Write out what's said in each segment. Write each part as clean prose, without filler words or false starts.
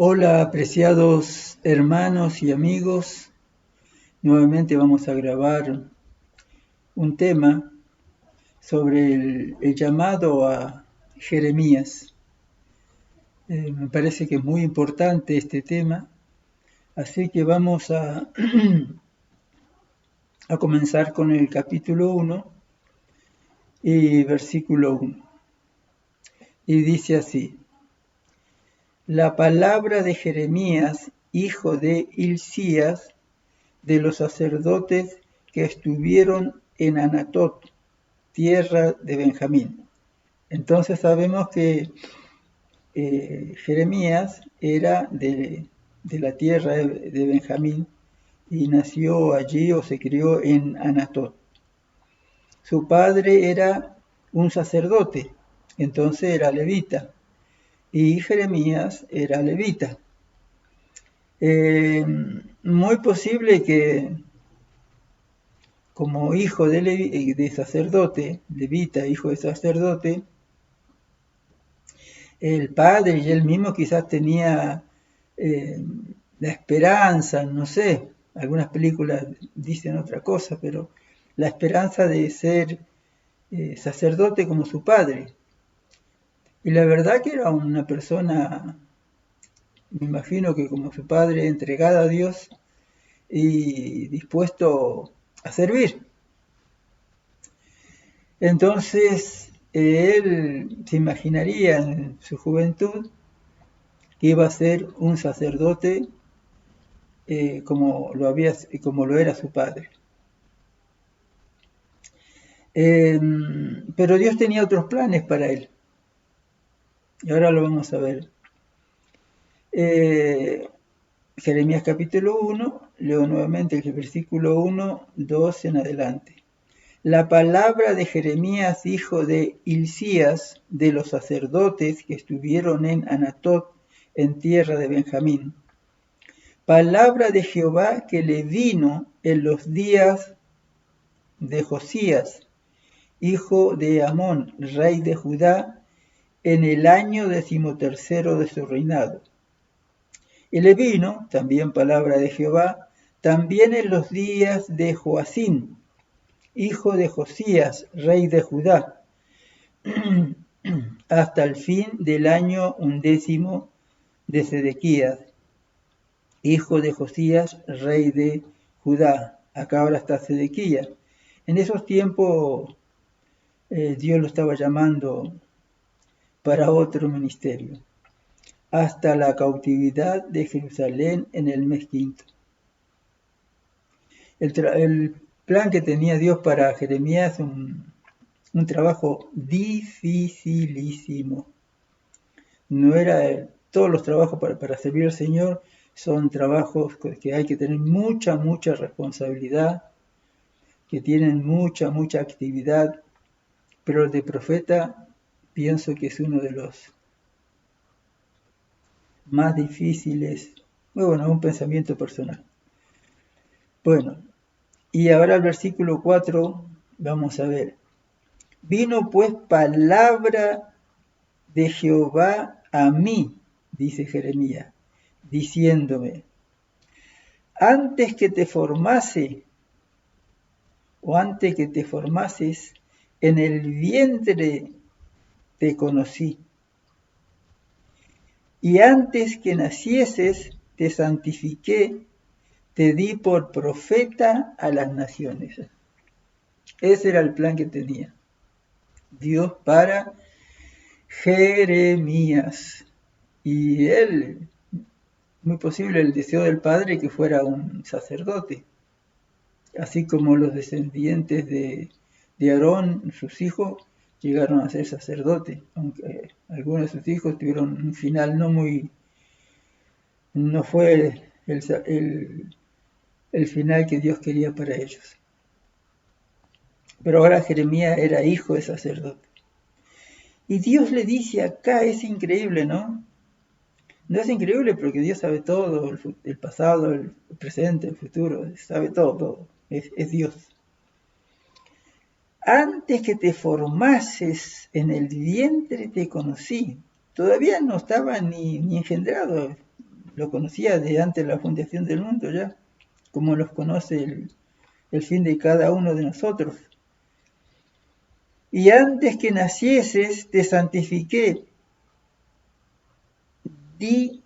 Hola, apreciados hermanos y amigos. Nuevamente vamos a grabar un tema sobre el llamado a Jeremías. Me parece que es muy importante este tema, así que vamos a comenzar con el capítulo 1 y versículo 1. Y dice así: La palabra de Jeremías, hijo de Hilcías, de los sacerdotes que estuvieron en Anatot, tierra de Benjamín. Entonces sabemos que Jeremías era de la tierra de Benjamín y nació allí o se crió en Anatot. Su padre era un sacerdote, entonces era levita, y Jeremías era levita. Muy posible que como hijo de sacerdote, levita, hijo de sacerdote, el padre y él mismo quizás tenía la esperanza, no sé, algunas películas dicen otra cosa, pero la esperanza de ser sacerdote como su padre. Y la verdad que era una persona, me imagino que como su padre, entregada a Dios y dispuesto a servir. Entonces, él se imaginaría en su juventud que iba a ser un sacerdote como lo era su padre. Pero Dios tenía otros planes para él. Y ahora lo vamos a ver. Jeremías capítulo 1, leo nuevamente el versículo 1, 2 en adelante. La palabra de Jeremías, hijo de Hilcías, de los sacerdotes que estuvieron en Anatot, en tierra de Benjamín. Palabra de Jehová que le vino en los días de Josías, hijo de Amón, rey de Judá, en el año 13º de su reinado. Y le vino, también palabra de Jehová, también en los días de Joacín, hijo de Josías, rey de Judá, hasta el fin del año 11 de Sedequías, hijo de Josías, rey de Judá. Acá ahora está Sedequías. En esos tiempos Dios lo estaba llamando para otro ministerio, hasta la cautividad de Jerusalén en el mes quinto. El plan que tenía Dios para Jeremías es un trabajo dificilísimo. No era todos los trabajos para servir al Señor, son trabajos que hay que tener mucha responsabilidad, que tienen mucha actividad, pero el de profeta pienso que es uno de los más difíciles. Bueno, un pensamiento personal. Bueno, y ahora el versículo 4 vamos a ver. Vino pues palabra de Jehová a mí, dice Jeremías, diciéndome, antes que te formase o antes que te formases en el vientre te conocí, y antes que nacieses te santifiqué, te di por profeta a las naciones. Ese era el plan que tenía Dios para Jeremías. Y él, muy posible el deseo del padre que fuera un sacerdote, así como los descendientes de Aarón, sus hijos, llegaron a ser sacerdotes, aunque algunos de sus hijos tuvieron un final no fue el final que Dios quería para ellos. Pero ahora Jeremías era hijo de sacerdote. Y Dios le dice acá, es increíble, ¿no? No es increíble porque Dios sabe todo, el pasado, el presente, el futuro, sabe todo. Es Dios. Antes que te formases en el vientre te conocí. Todavía no estaba ni engendrado. lo conocía desde antes de la fundación del mundo ya, como los conoce el fin de cada uno de nosotros. Y antes que nacieses te santifiqué, y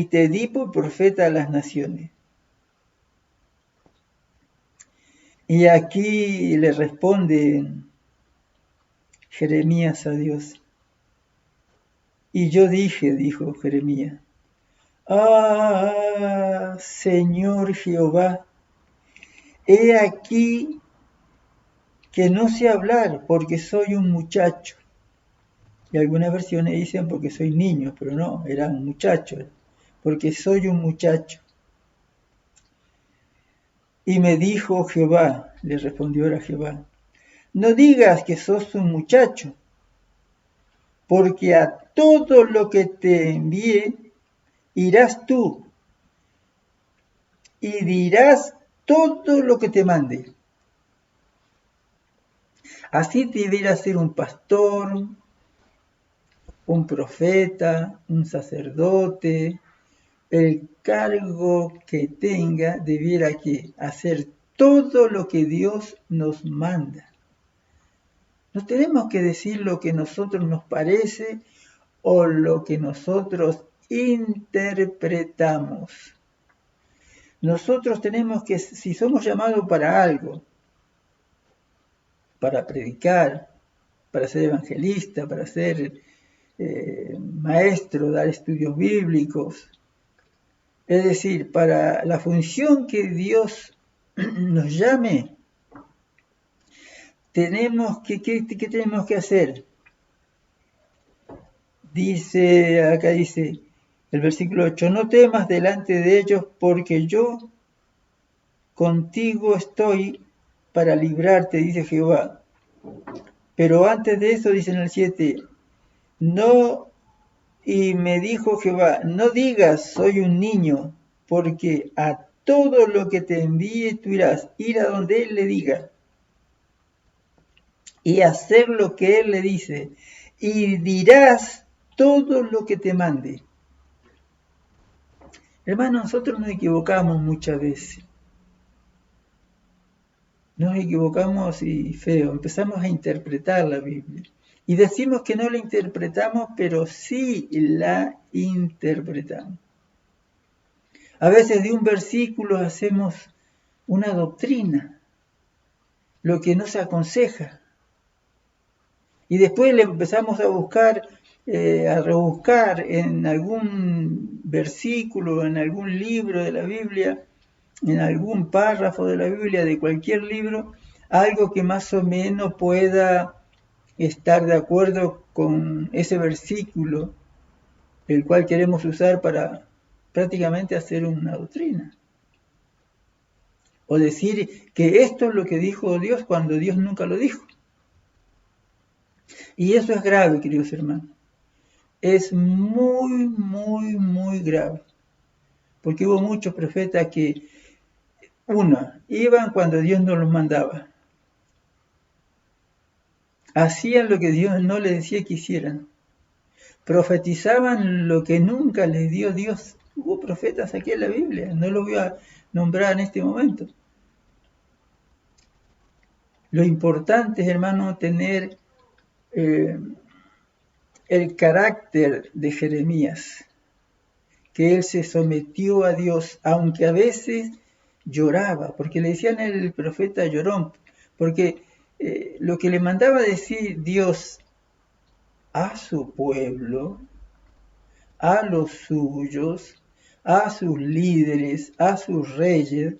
te di por profeta a las naciones. Y aquí le responde Jeremías a Dios. Y yo dije, dijo Jeremías, ah, Señor Jehová, he aquí que no sé hablar porque soy un muchacho. Y algunas versiones dicen porque soy niño, pero no, era un muchacho, porque soy un muchacho. Y me dijo Jehová, le respondió ahora Jehová, no digas que sos un muchacho, porque a todo lo que te envíe irás tú y dirás todo lo que te mande. Así te deberá ser un pastor, un profeta, un sacerdote, el cargo que tenga debiera que hacer todo lo que Dios nos manda. No tenemos que decir lo que a nosotros nos parece o lo que nosotros interpretamos. Nosotros tenemos que, si somos llamados para algo, para predicar, para ser evangelista, para ser maestro, dar estudios bíblicos, es decir, para la función que Dios nos llame, ¿qué tenemos que hacer? Acá dice el versículo 8, no temas delante de ellos porque yo contigo estoy para librarte, dice Jehová. Pero antes de eso dice en el 7, no, y me dijo Jehová, no digas soy un niño, porque a todo lo que te envíe tú irás, ir a donde él le diga, y hacer lo que él le dice, y dirás todo lo que te mande. Hermano, nosotros nos equivocamos muchas veces. Nos equivocamos y feo, empezamos a interpretar la Biblia. Y decimos que no la interpretamos, pero sí la interpretamos. A veces de un versículo hacemos una doctrina, lo que nos aconseja. Y después le empezamos a buscar, a rebuscar en algún versículo, en algún libro de la Biblia, en algún párrafo de la Biblia, de cualquier libro, algo que más o menos pueda estar de acuerdo con ese versículo, el cual queremos usar para prácticamente hacer una doctrina. O decir que esto es lo que dijo Dios cuando Dios nunca lo dijo. Y eso es grave, queridos hermanos. Es muy, muy, muy grave. Porque hubo muchos profetas que, iban cuando Dios no los mandaba. Hacían lo que Dios no les decía que hicieran. Profetizaban lo que nunca les dio Dios. Hubo profetas aquí en la Biblia, no los voy a nombrar en este momento. Lo importante es, hermano, tener el carácter de Jeremías, que él se sometió a Dios, aunque a veces lloraba, porque le decían el profeta llorón, porque lo que le mandaba decir Dios a su pueblo, a los suyos, a sus líderes, a sus reyes,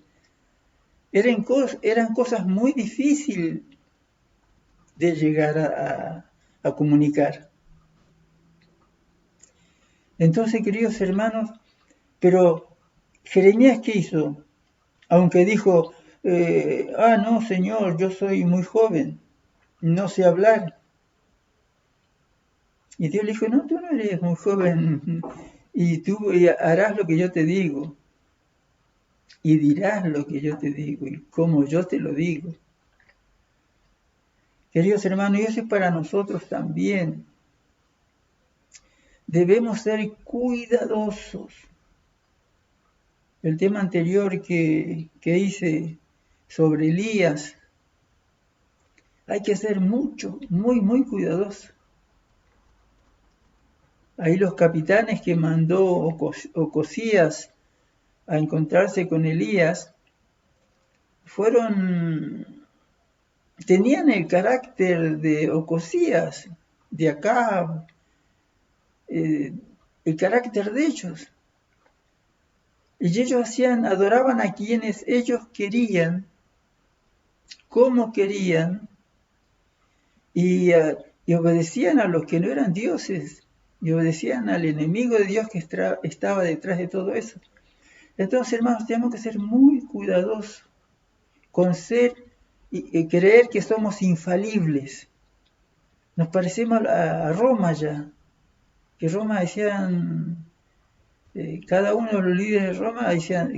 eran cosas muy difíciles de llegar a comunicar. Entonces, queridos hermanos, pero Jeremías, ¿qué hizo? Aunque dijo, no, Señor, yo soy muy joven, no sé hablar. Y Dios le dijo, no, tú no eres muy joven, y tú harás lo que yo te digo, y dirás lo que yo te digo, y como yo te lo digo. Queridos hermanos, y eso es para nosotros también. Debemos ser cuidadosos, el tema anterior que hice sobre Elías, hay que ser muy cuidadoso. Ahí los capitanes que mandó Ocosías a encontrarse con Elías, tenían el carácter de Ocosías, de Acab, el carácter de ellos. Y ellos adoraban a quienes ellos querían, como querían, y obedecían a los que no eran dioses, y obedecían al enemigo de Dios que estaba detrás de todo eso. Entonces, hermanos, tenemos que ser muy cuidadosos con ser y creer que somos infalibles. Nos parecemos a Roma ya, que Roma decían, cada uno de los líderes de Roma decían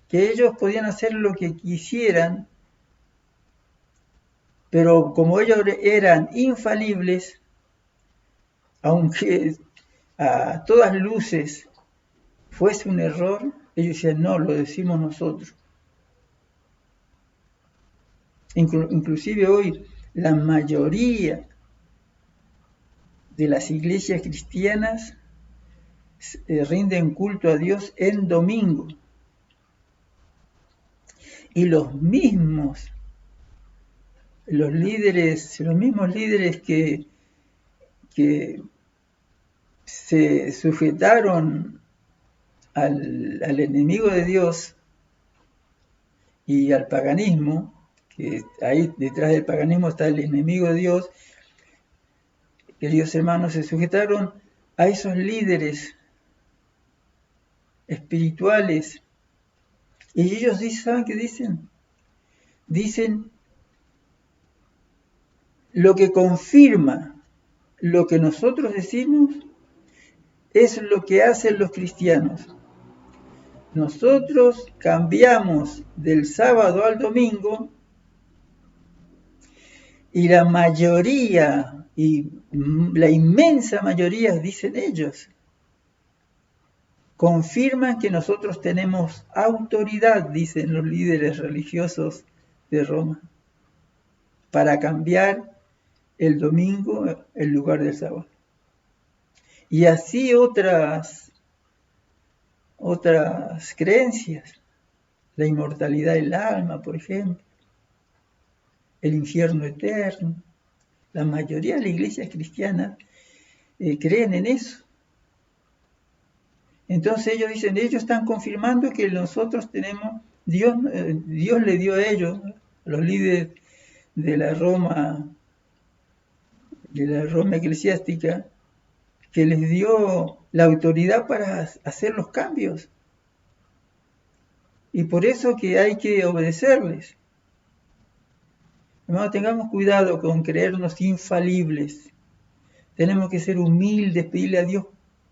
que ellos podían hacer lo que quisieran, pero como ellos eran infalibles, aunque a todas luces fuese un error, ellos decían, no, lo decimos nosotros. Inclusive hoy la mayoría de las iglesias cristianas rinden culto a Dios en domingo. Y los mismos líderes que se sujetaron al enemigo de Dios y al paganismo, que ahí detrás del paganismo está el enemigo de Dios, queridos hermanos, se sujetaron a esos líderes espirituales. Y ellos ¿saben qué dicen? Dicen lo que confirma lo que nosotros decimos es lo que hacen los cristianos. Nosotros cambiamos del sábado al domingo y la mayoría, y la inmensa mayoría, dicen ellos, confirman que nosotros tenemos autoridad, dicen los líderes religiosos de Roma, para cambiar el domingo en lugar del sábado. Y así otras creencias, la inmortalidad del alma, por ejemplo, el infierno eterno. La mayoría de las iglesias cristianas creen en eso. Entonces ellos dicen, ellos están confirmando que nosotros tenemos, Dios le dio a ellos, a los líderes de la Roma eclesiástica, que les dio la autoridad para hacer los cambios. Y por eso que hay que obedecerles. Hermanos, tengamos cuidado con creernos infalibles. Tenemos que ser humildes, pedirle a Dios,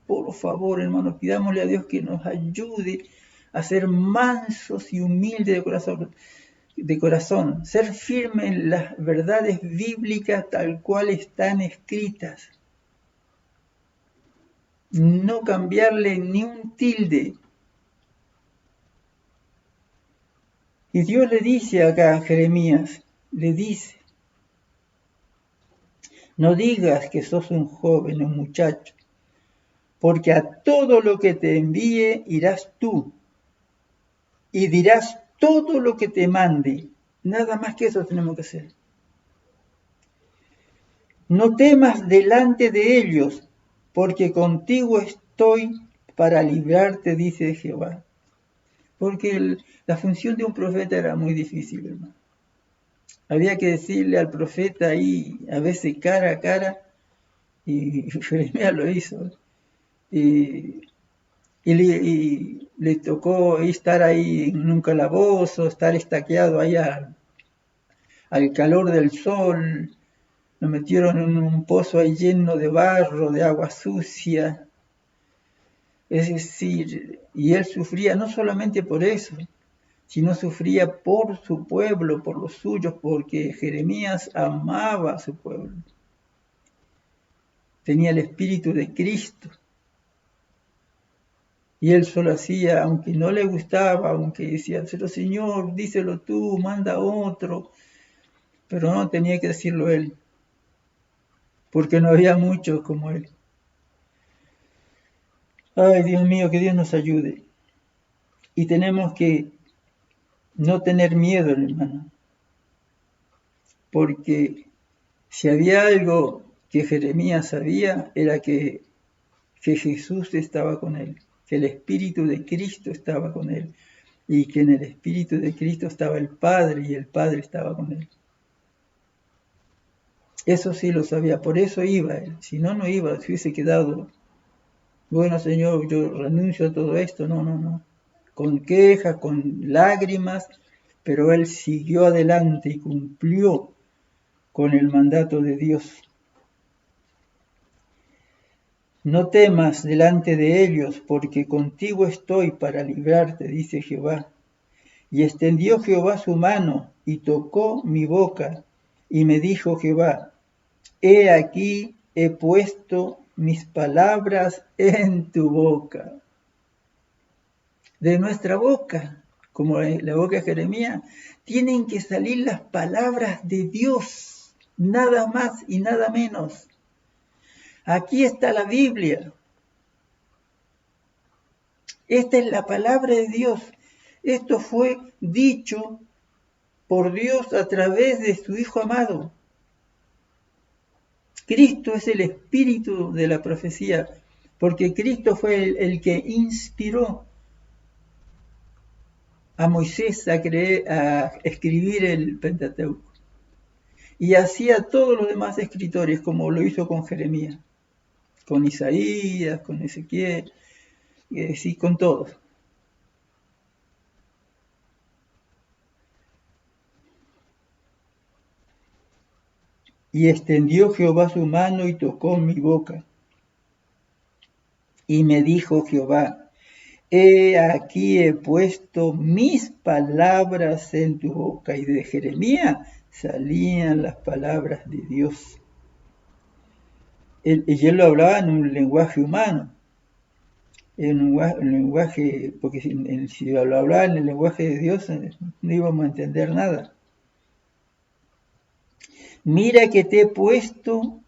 por favor, hermanos, pidámosle a Dios que nos ayude a ser mansos y humildes de corazón, ser firmes en las verdades bíblicas tal cual están escritas. No cambiarle ni un tilde. Y Dios le dice acá a Jeremías, le dice, no digas que sos un joven, un muchacho, porque a todo lo que te envíe irás tú, y dirás todo lo que te mande. Nada más que eso tenemos que hacer. No temas delante de ellos, porque contigo estoy para librarte, dice Jehová. Porque la función de un profeta era muy difícil, hermano. Había que decirle al profeta ahí, a veces cara a cara, y Jeremías lo hizo. Y le tocó estar ahí en un calabozo, estar estaqueado ahí al calor del sol. Lo metieron en un pozo ahí lleno de barro, de agua sucia. Es decir, y él sufría no solamente por eso, sino sufría por su pueblo, por los suyos, porque Jeremías amaba a su pueblo. Tenía el espíritu de Cristo. Y él solo hacía, aunque no le gustaba, aunque decía, pero Señor, díselo tú, manda otro. Pero no, tenía que decirlo él, porque no había muchos como él. Ay, Dios mío, que Dios nos ayude. Y tenemos que no tener miedo, hermano, porque si había algo que Jeremías sabía, era que Jesús estaba con él, que el Espíritu de Cristo estaba con él, y que en el Espíritu de Cristo estaba el Padre, y el Padre estaba con él. Eso sí lo sabía, por eso iba él. Si no, no iba, se hubiese quedado, bueno, Señor, yo renuncio a todo esto. No, no, no. Con quejas, con lágrimas, pero él siguió adelante y cumplió con el mandato de Dios. No temas delante de ellos, porque contigo estoy para librarte, dice Jehová. Y extendió Jehová su mano y tocó mi boca, y me dijo Jehová, he aquí he puesto mis palabras en tu boca. De nuestra boca, como la boca de Jeremías, tienen que salir las palabras de Dios, nada más y nada menos. Aquí está la Biblia. Esta es la palabra de Dios. Esto fue dicho por Dios a través de su Hijo amado. Cristo es el espíritu de la profecía, porque Cristo fue el que inspiró a Moisés a escribir el Pentateuco. Y hacía todos los demás escritores, como lo hizo con Jeremías, con Isaías, con Ezequiel, sí, con todos. Y extendió Jehová su mano y tocó mi boca. Y me dijo Jehová, he aquí he puesto mis palabras en tu boca. Y de Jeremías salían las palabras de Dios. Y él lo hablaba en un lenguaje humano, en un lenguaje, porque si lo hablaba en el lenguaje de Dios, no íbamos a entender nada. Mira que te he puesto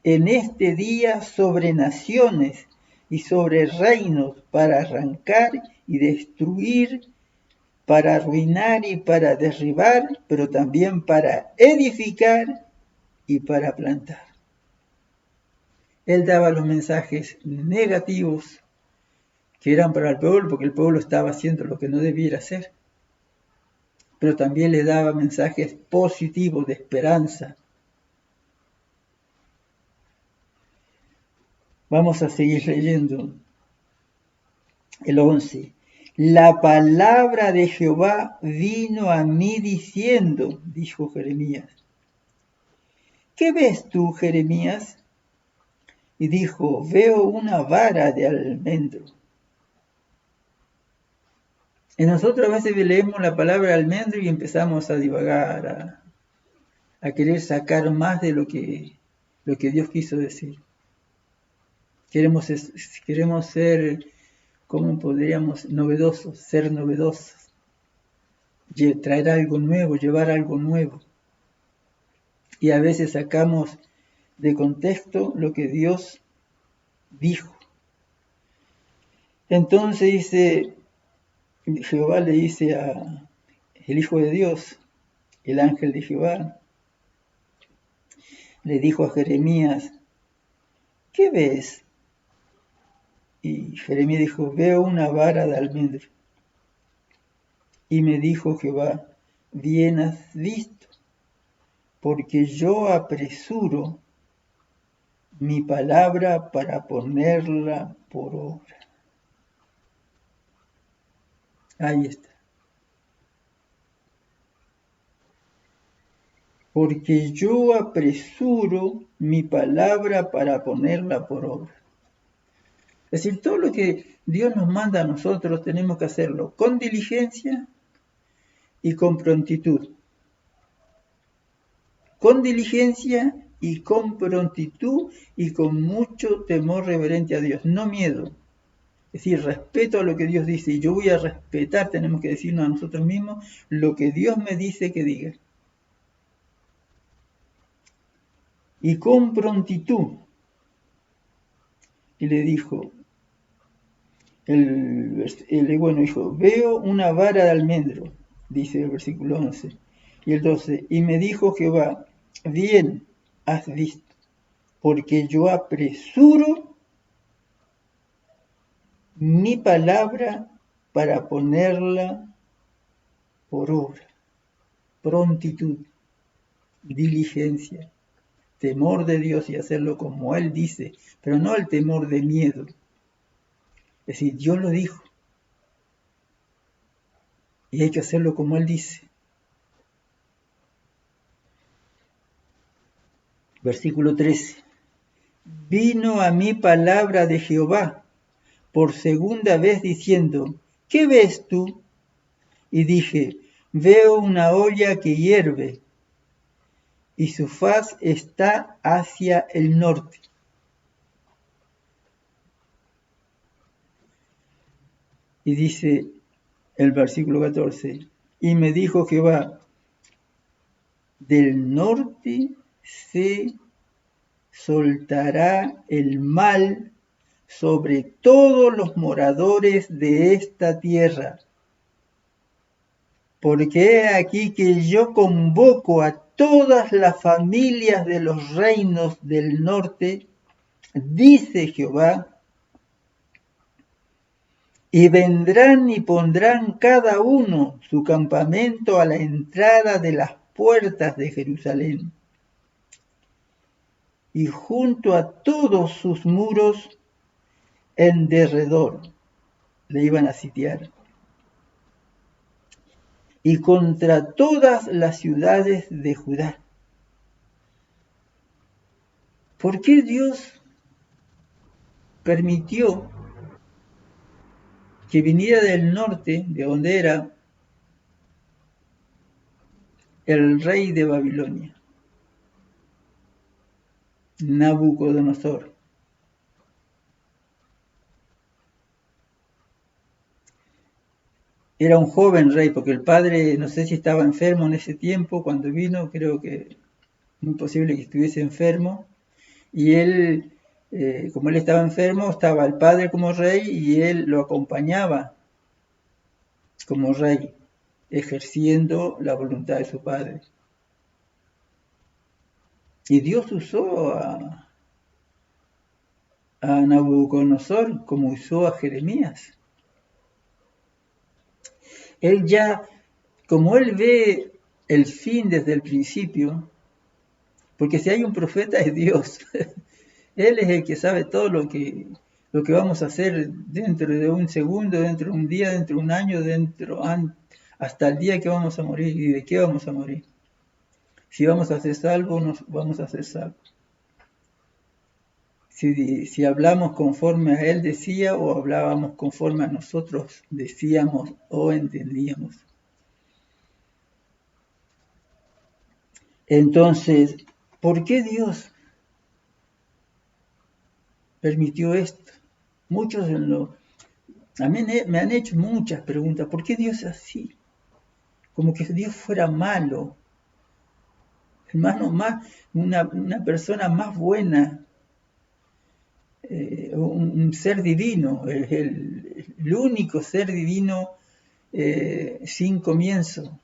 en este día sobre naciones y sobre reinos para arrancar y destruir, para arruinar y para derribar, pero también para edificar y para plantar. Él daba los mensajes negativos que eran para el pueblo, porque el pueblo estaba haciendo lo que no debiera hacer. Pero también le daba mensajes positivos de esperanza. Vamos a seguir leyendo el 11. La palabra de Jehová vino a mí diciendo, dijo Jeremías. ¿Qué ves tú, Jeremías? Y dijo, veo una vara de almendro. Y nosotros a veces leemos la palabra almendro y empezamos a divagar, a querer sacar más de lo que Dios quiso decir. Queremos ser, ¿cómo podríamos? Novedosos, ser novedosos. Traer algo nuevo, llevar algo nuevo. Y a veces sacamos de contexto lo que Dios dijo. Entonces dice, Jehová le dice a el Hijo de Dios, el ángel de Jehová, le dijo a Jeremías, ¿qué ves? Y Jeremías dijo, veo una vara de almendro. Y me dijo Jehová, bien has visto, porque yo apresuro mi palabra para ponerla por obra. Ahí está. Porque yo apresuro mi palabra para ponerla por obra. Es decir, todo lo que Dios nos manda a nosotros tenemos que hacerlo con diligencia y con prontitud. Con diligencia y con prontitud y con mucho temor reverente a Dios, no miedo. Es decir, respeto a lo que Dios dice y yo voy a respetar, tenemos que decirnos a nosotros mismos, lo que Dios me dice que diga. Y con prontitud, y le dijo, dijo, veo una vara de almendro, dice el versículo 11. Y el 12, y me dijo Jehová, bien has visto, porque yo apresuro mi palabra para ponerla por obra. Prontitud, diligencia, temor de Dios y hacerlo como Él dice, pero no el temor de miedo. Es decir, Dios lo dijo y hay que hacerlo como Él dice. Versículo 13. Vino a mí palabra de Jehová por segunda vez diciendo, ¿qué ves tú? Y dije, veo una olla que hierve y su faz está hacia el norte. Y dice el versículo 14, y me dijo Jehová, del norte se soltará el mal sobre todos los moradores de esta tierra. Porque he aquí que yo convoco a todas las familias de los reinos del norte, dice Jehová, y vendrán y pondrán cada uno su campamento a la entrada de las puertas de Jerusalén. Y junto a todos sus muros en derredor le iban a sitiar. Y contra todas las ciudades de Judá. ¿Por qué Dios permitió que viniera del norte, de donde era el rey de Babilonia, Nabucodonosor? Era un joven rey, porque el padre, no sé si estaba enfermo en ese tiempo, cuando vino, creo que muy posible que estuviese enfermo, y él, como él estaba enfermo, estaba el padre como rey y él lo acompañaba como rey, ejerciendo la voluntad de su padre. Y Dios usó a Nabucodonosor como usó a Jeremías. Él ya, como él ve el fin desde el principio, porque si hay un profeta es Dios. Él es el que sabe todo lo que vamos a hacer dentro de un segundo, dentro de un día, dentro de un año, hasta el día que vamos a morir y de qué vamos a morir. Si vamos a ser salvos, nos vamos a ser salvos. Si hablamos conforme a Él decía o hablábamos conforme a nosotros decíamos o entendíamos. Entonces, ¿por qué Dios permitió esto? Muchos a mí me han hecho muchas preguntas. ¿Por qué Dios es así? Como que Dios fuera malo. Hermano, una persona más buena, un ser divino, el único ser divino sin comienzo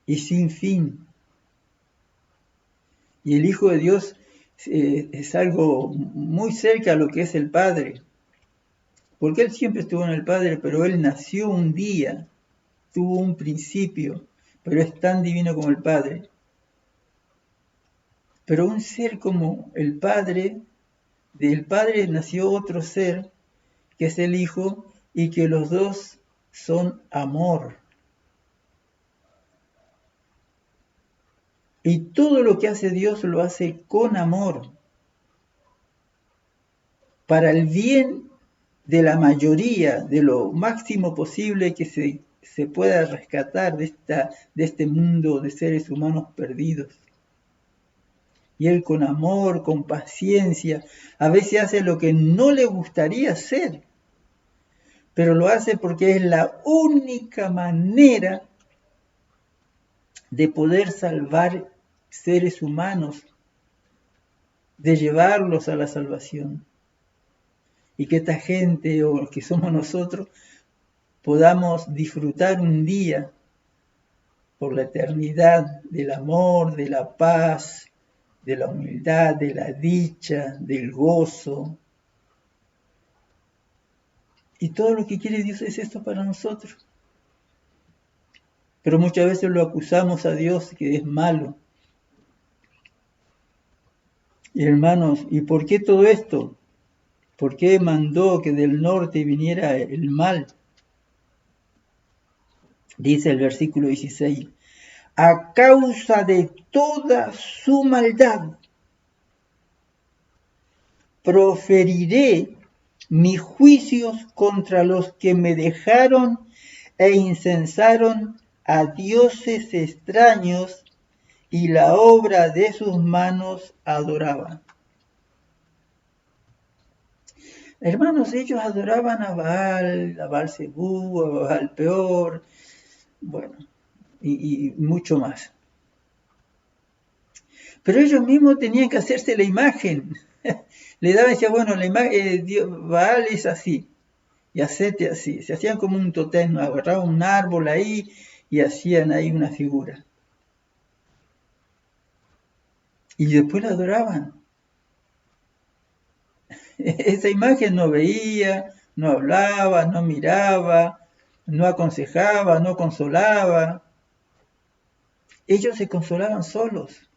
y sin fin. Y el Hijo de Dios es algo muy cerca a lo que es el Padre, porque Él siempre estuvo en el Padre, pero Él nació un día, tuvo un principio, pero es tan divino como el Padre. Pero un ser como el Padre, del Padre nació otro ser, que es el Hijo, y que los dos son amor. Y todo lo que hace Dios lo hace con amor, para el bien de la mayoría, de lo máximo posible que se pueda rescatar de este mundo de seres humanos perdidos. Y Él con amor, con paciencia, a veces hace lo que no le gustaría hacer, pero lo hace porque es la única manera de poder salvar seres humanos, de llevarlos a la salvación. Y que esta gente, o que somos nosotros, podamos disfrutar un día por la eternidad del amor, de la paz, de la humildad, de la dicha, del gozo. Y todo lo que quiere Dios es esto para nosotros. Pero muchas veces lo acusamos a Dios que es malo. Y hermanos, ¿y por qué todo esto? ¿Por qué mandó que del norte viniera el mal? Dice el versículo 16, a causa de toda su maldad, proferiré mis juicios contra los que me dejaron e incensaron a dioses extraños y la obra de sus manos adoraban. Hermanos, ellos adoraban a Baal Zebú, a Baal Peor, bueno, y mucho más. Pero ellos mismos tenían que hacerse la imagen. Le daban y decía, bueno, la imagen, Baal es así, y hacete así. Se hacían como un totem, agarraban un árbol ahí y hacían ahí una figura. Y después la adoraban. Esa imagen no veía, no hablaba, no miraba, no aconsejaba, no consolaba. Ellos se consolaban solos.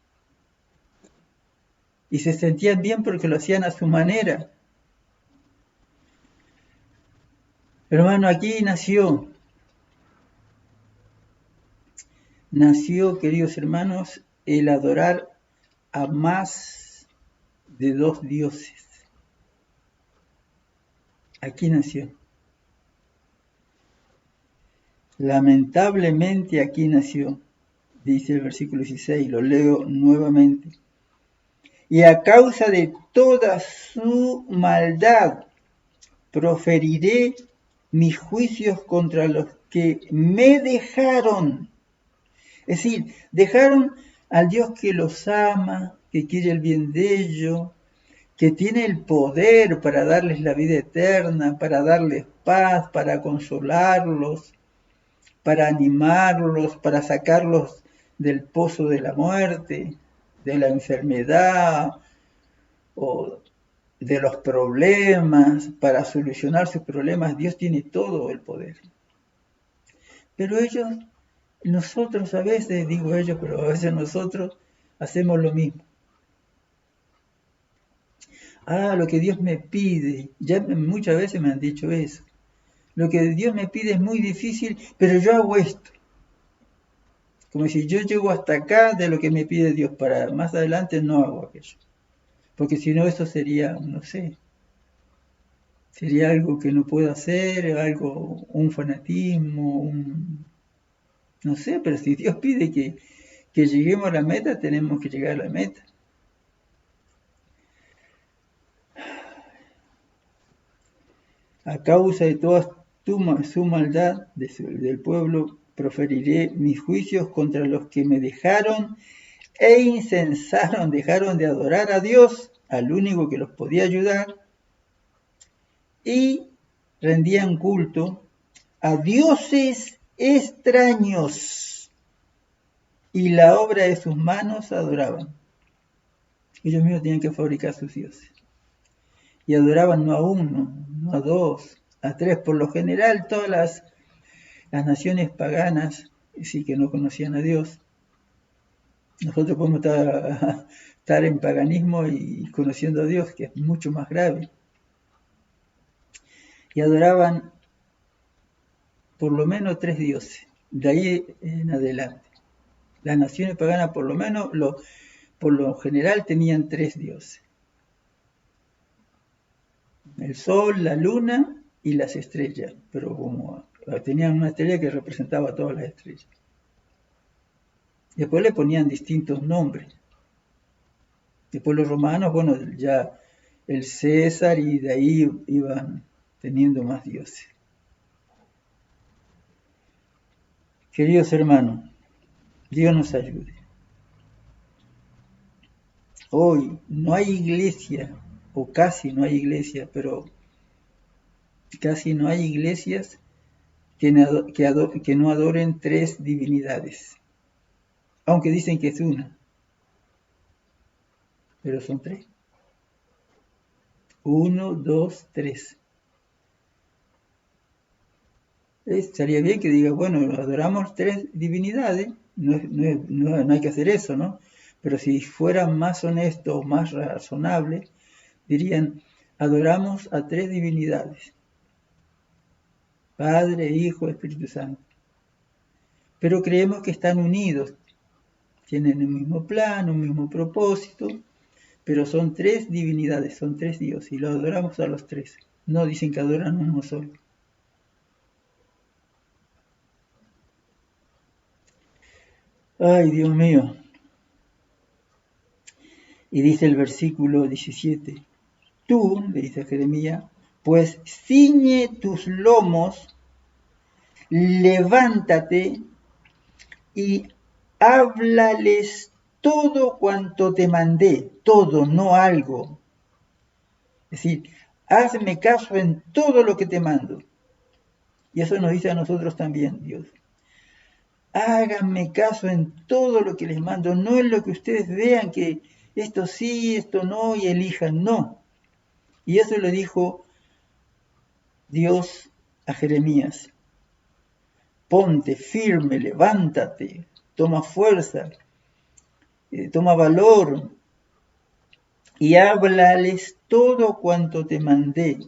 Y se sentían bien porque lo hacían a su manera. Hermano, aquí nació, queridos hermanos, el adorar a más de dos dioses. Aquí nació. Lamentablemente aquí nació, dice el versículo 16, lo leo nuevamente. Y a causa de toda su maldad, proferiré mis juicios contra los que me dejaron. Es decir, dejaron al Dios que los ama, que quiere el bien de ellos, que tiene el poder para darles la vida eterna, para darles paz, para consolarlos, para animarlos, para sacarlos del pozo de la muerte, de la enfermedad o de los problemas, para solucionar sus problemas. Dios tiene todo el poder. Pero nosotros a veces, digo ellos, pero a veces nosotros hacemos lo mismo. Lo que Dios me pide, ya muchas veces me han dicho eso. Lo que Dios me pide es muy difícil, pero yo hago esto. Como si yo llego hasta acá de lo que me pide Dios, para más adelante no hago aquello. Porque si no, eso sería, no sé, sería algo que no puedo hacer, un fanatismo, no sé, pero si Dios pide que lleguemos a la meta, tenemos que llegar a la meta. A causa de toda su maldad del pueblo, proferiré mis juicios contra los que me dejaron e incensaron, dejaron de adorar a Dios, al único que los podía ayudar, y rendían culto a dioses extraños, y la obra de sus manos adoraban. Ellos mismos tenían que fabricar sus dioses. Y adoraban no a uno, no a dos, a tres. Por lo general, todas las naciones paganas, sí que no conocían a Dios. Nosotros podemos estar en paganismo y conociendo a Dios, que es mucho más grave. Y adoraban por lo menos tres dioses, de ahí en adelante. Las naciones paganas por lo menos, por lo general, tenían tres dioses. El sol, la luna y las estrellas, pero como tenían una estrella que representaba a todas las estrellas. Después le ponían distintos nombres. Después los romanos, bueno, ya el César y de ahí iban teniendo más dioses. Queridos hermanos, Dios nos ayude. Hoy no hay iglesia, o casi no hay iglesia, pero casi no hay iglesias que no adoren tres divinidades. Aunque dicen que es una, pero son tres. 1, 2, 3. Estaría bien que diga, bueno, adoramos tres divinidades, no hay que hacer eso, ¿no? Pero si fueran más honestos, más razonables, dirían, adoramos a tres divinidades, Padre, Hijo, Espíritu Santo. Pero creemos que están unidos, tienen el mismo plan, un mismo propósito, pero son tres divinidades, son tres dioses, y los adoramos a los tres. No dicen que adoran a uno solo. Ay, Dios mío. Y dice el versículo 17, tú, le dice a Jeremías, pues ciñe tus lomos, levántate y háblales todo cuanto te mandé, todo, no algo. Es decir, hazme caso en todo lo que te mando. Y eso nos dice a nosotros también, Dios. Háganme caso en todo lo que les mando, no en lo que ustedes vean que esto sí, esto no, y elijan, no. Y eso le dijo Dios a Jeremías. Ponte firme, levántate, toma fuerza, toma valor y háblales todo cuanto te mandé.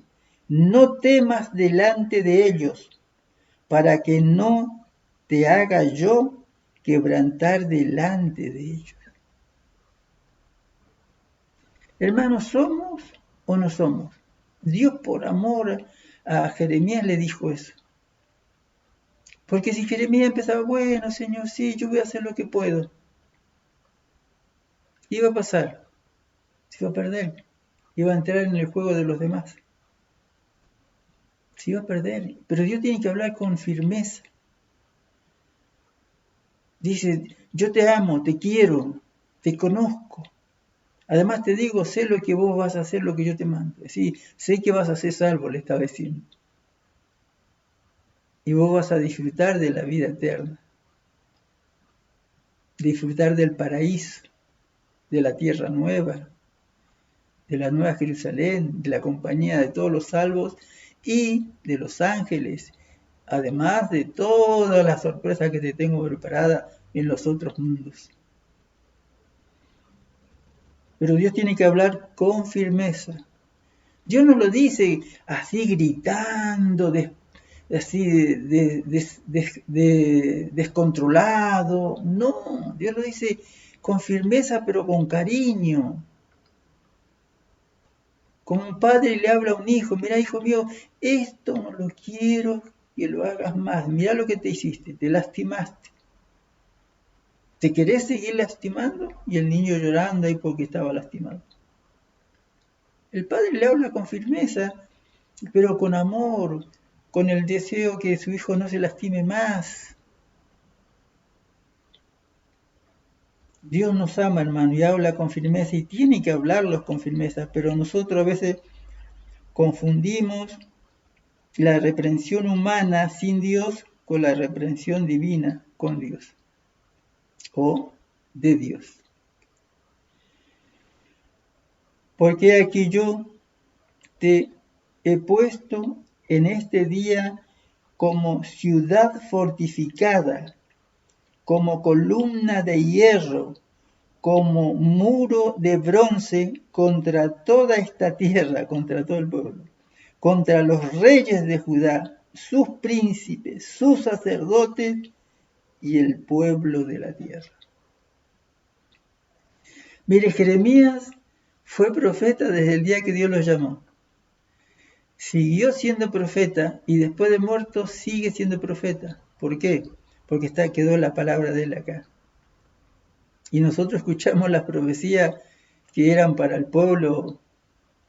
No temas delante de ellos, para que no te haga yo quebrantar delante de ellos. Hermanos, ¿somos o no somos? Dios por amor a Jeremías le dijo eso. Porque si Jeremías empezaba, bueno, Señor, sí, yo voy a hacer lo que puedo, iba a pasar, se iba a perder, iba a entrar en el juego de los demás, se iba a perder. Pero Dios tiene que hablar con firmeza. Dice, yo te amo, te quiero, te conozco. Además te digo, sé lo que vos vas a hacer, lo que yo te mando. Sí, sé que vas a ser salvo, le está diciendo. Y vos vas a disfrutar de la vida eterna. Disfrutar del paraíso, de la tierra nueva, de la nueva Jerusalén, de la compañía de todos los salvos y de los ángeles, además de todas las sorpresas que te tengo preparada en los otros mundos. Pero Dios tiene que hablar con firmeza. Dios no lo dice así gritando, así descontrolado. No, Dios lo dice con firmeza pero con cariño. Como un padre le habla a un hijo, mira hijo mío, esto no lo quiero que lo hagas más. Mira lo que te hiciste, te lastimaste. ¿Te querés seguir lastimando? Y el niño llorando ahí porque estaba lastimado. El padre le habla con firmeza, pero con amor, con el deseo que su hijo no se lastime más. Dios nos ama, hermano, y habla con firmeza, y tiene que hablarlos con firmeza, pero nosotros a veces confundimos la reprensión humana sin Dios con la reprensión divina con Dios, o de Dios. Porque aquí yo te he puesto en este día como ciudad fortificada, como columna de hierro, como muro de bronce contra toda esta tierra, contra todo el pueblo, contra los reyes de Judá, sus príncipes, sus sacerdotes y el pueblo de la tierra. Mire, Jeremías fue profeta desde el día que Dios lo llamó. Siguió siendo profeta y después de muerto sigue siendo profeta. ¿Por qué? Porque quedó la palabra de él acá. Y nosotros escuchamos las profecías que eran para el pueblo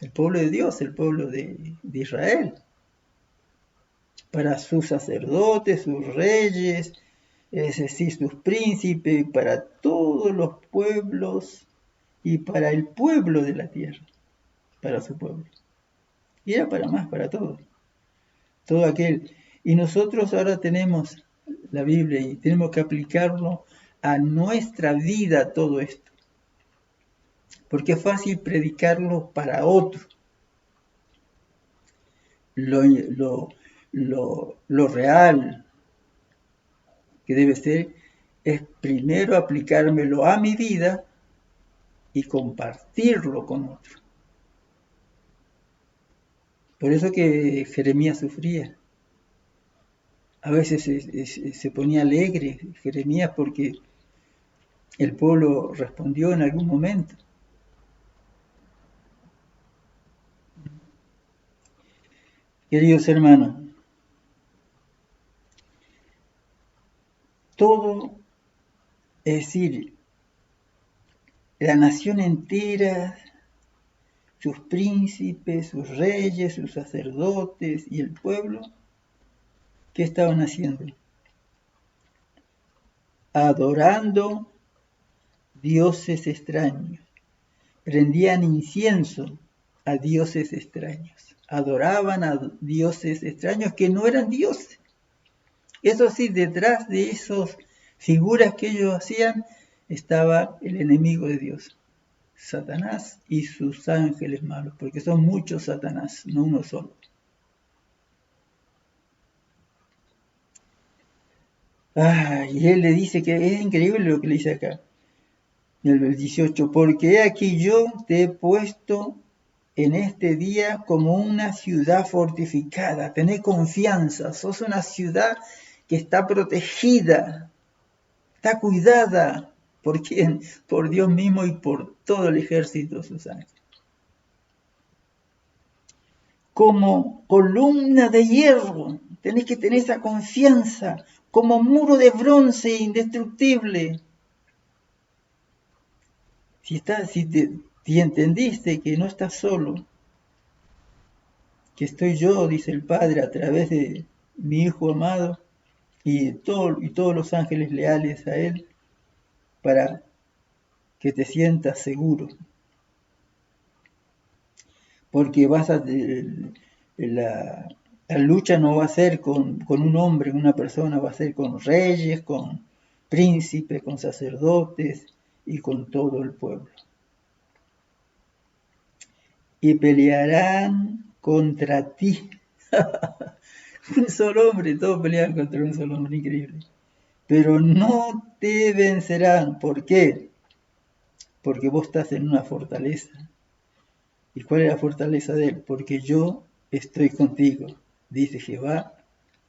de Dios, el pueblo de Israel, para sus sacerdotes, sus reyes, es decir, sus príncipes, para todos los pueblos y para el pueblo de la tierra, para su pueblo. Y era para más, para todos, todo aquel. Y nosotros ahora tenemos la Biblia y tenemos que aplicarlo a nuestra vida todo esto. Porque es fácil predicarlo para otros. Lo real que debe ser es primero aplicármelo a mi vida y compartirlo con otros. Por eso que Jeremías sufría. A veces se ponía alegre Jeremías porque el pueblo respondió en algún momento. Queridos hermanos, todo, es decir, la nación entera, sus príncipes, sus reyes, sus sacerdotes y el pueblo, ¿qué estaban haciendo? Adorando dioses extraños. Prendían incienso a dioses extraños. Adoraban a dioses extraños que no eran dioses. Eso sí, detrás de esas figuras que ellos hacían estaba el enemigo de Dios, Satanás y sus ángeles malos, porque son muchos Satanás, no uno solo. Y él le dice que es increíble lo que le dice acá, en el 18, porque he aquí yo te he puesto en este día como una ciudad fortificada, tené confianza, sos una ciudad que está protegida, está cuidada. ¿Por quién? Por Dios mismo y por todo el ejército de sus ángeles. Como columna de hierro, tenés que tener esa confianza, como muro de bronce indestructible. Si entendiste que no estás solo, que estoy yo, dice el Padre, a través de mi Hijo amado y todos los ángeles leales a Él, para que te sientas seguro. Porque la lucha no va a ser con un hombre, una persona, va a ser con reyes, con príncipes, con sacerdotes y con todo el pueblo. Y pelearán contra ti. Un solo hombre, todos pelean contra un solo hombre, increíble. Pero no te vencerán. ¿Por qué? Porque vos estás en una fortaleza. ¿Y cuál es la fortaleza de él? Porque yo estoy contigo, dice Jehová,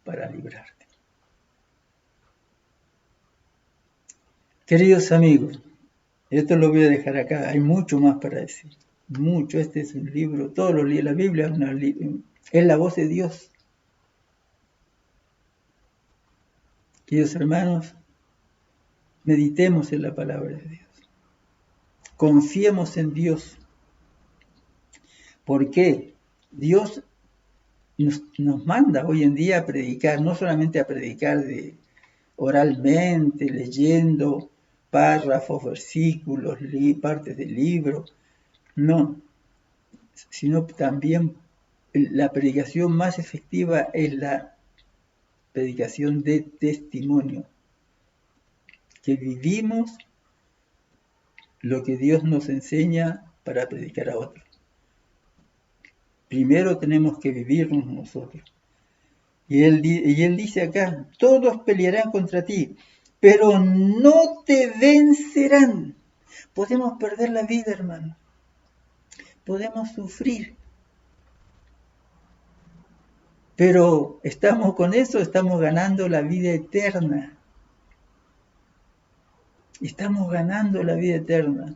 para librarte. Queridos amigos, esto lo voy a dejar acá. Hay mucho más para decir. Mucho. Este es un libro, todos los libros, la Biblia es la voz de Dios. Queridos hermanos, meditemos en la palabra de Dios. Confiemos en Dios. ¿Por qué? Dios nos manda hoy en día a predicar, no solamente a predicar oralmente, leyendo párrafos, versículos, partes del libro, no, sino también la predicación más efectiva es la predicación de testimonio, que vivimos lo que Dios nos enseña para predicar a otros. Primero tenemos que vivirnos nosotros. Y él dice acá, todos pelearán contra ti, pero no te vencerán. Podemos perder la vida, hermano. Podemos sufrir. Pero estamos con eso, estamos ganando la vida eterna. Estamos ganando la vida eterna.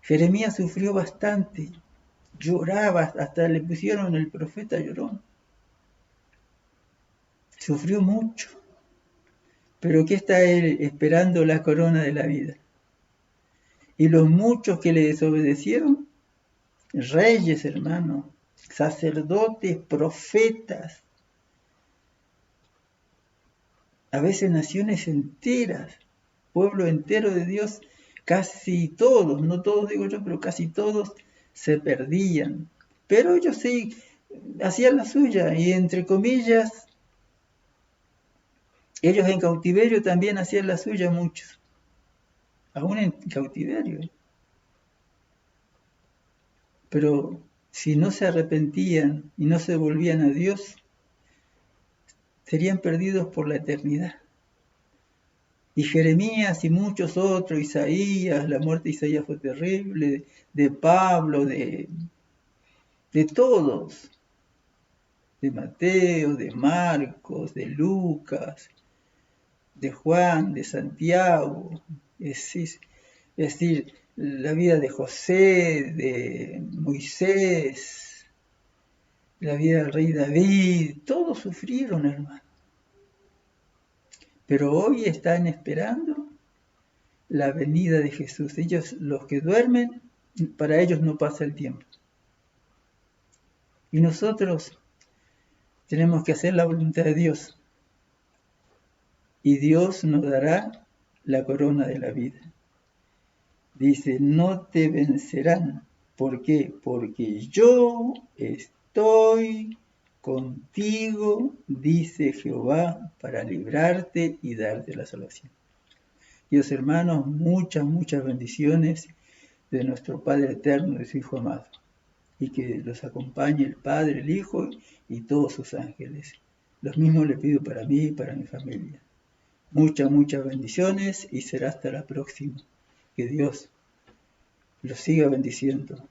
Jeremías sufrió bastante. Lloraba, hasta le pusieron el profeta llorón. Sufrió mucho. Pero ¿qué está él esperando? La corona de la vida. Y los muchos que le desobedecieron, reyes, hermanos, sacerdotes, profetas, a veces naciones enteras, pueblo entero de Dios, casi todos, no todos digo yo, pero casi todos se perdían. Pero ellos sí hacían la suya y entre comillas, ellos en cautiverio también hacían la suya muchos, aún en cautiverio. Pero si no se arrepentían y no se volvían a Dios, serían perdidos por la eternidad. Y Jeremías y muchos otros, Isaías, la muerte de Isaías fue terrible, de Pablo, de todos, de Mateo, de Marcos, de Lucas, de Juan, de Santiago, es decir, la vida de José, de Moisés, la vida del rey David, todos sufrieron, hermano. Pero hoy están esperando la venida de Jesús. Ellos, los que duermen, para ellos no pasa el tiempo. Y nosotros tenemos que hacer la voluntad de Dios. Y Dios nos dará la corona de la vida. Dice, no te vencerán. ¿Por qué? Porque yo estoy contigo, dice Jehová, para librarte y darte la salvación. Dios, hermanos, muchas bendiciones de nuestro Padre eterno, de su Hijo amado. Y que los acompañe el Padre, el Hijo y todos sus ángeles. Los mismos le pido para mí y para mi familia. Muchas bendiciones y será hasta la próxima. Que Dios los siga bendiciendo.